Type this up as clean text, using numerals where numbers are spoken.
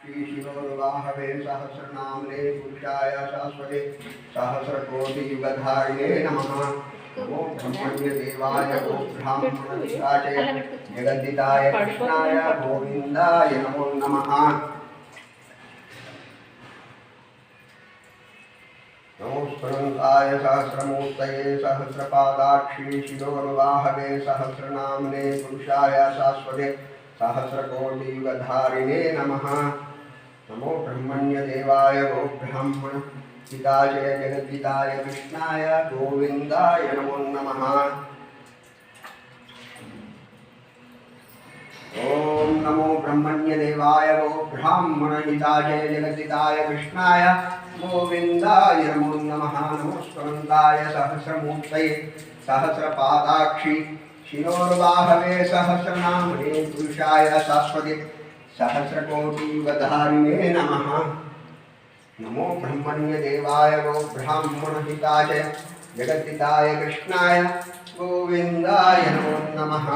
शिरोर्वाहवे सहस्रनाम्ने पुरुषाय शाश्वते सहस्रकोटियुगधारिणे नमः। नमो ब्रह्मण्य देवाय गो ब्राह्मणविराजे जगद्दिताय कृष्णाय गोविन्दाय नमो नमः। नमोऽस्मरन्ताय सहस्रमूर्तये सहस्रपादाक्षी शिरोर्वाहवे सहस्रनाम्ने पुरुषाय शाश्वते सहस्रकोटियुगधारिणे नमः। नमो ब्रह्मण्य देवाय गो ब्राह्मण हिताय जगद्दिताय कृष्णाय गोविन्दाय नमो नमः। ओम नमो ब्रह्मण्य देवाय गो ब्राह्मण हिताय जगद्दिताय कृष्णाय गोविन्दाय नमो नमः। नमोऽस्मरन्ताय सहस्रमूर्तये सहस्रपादाक्षी शिरोर्वाहवे सहस्रनाम्ने पुरुषाय शाश्वते सहस्रकोटियुगधारिणे नमः। नमो ब्रह्मण्य देवाय गो ब्राह्मण हिताय जगद्दिताय कृष्णाय गोविन्दाय नमो नमः।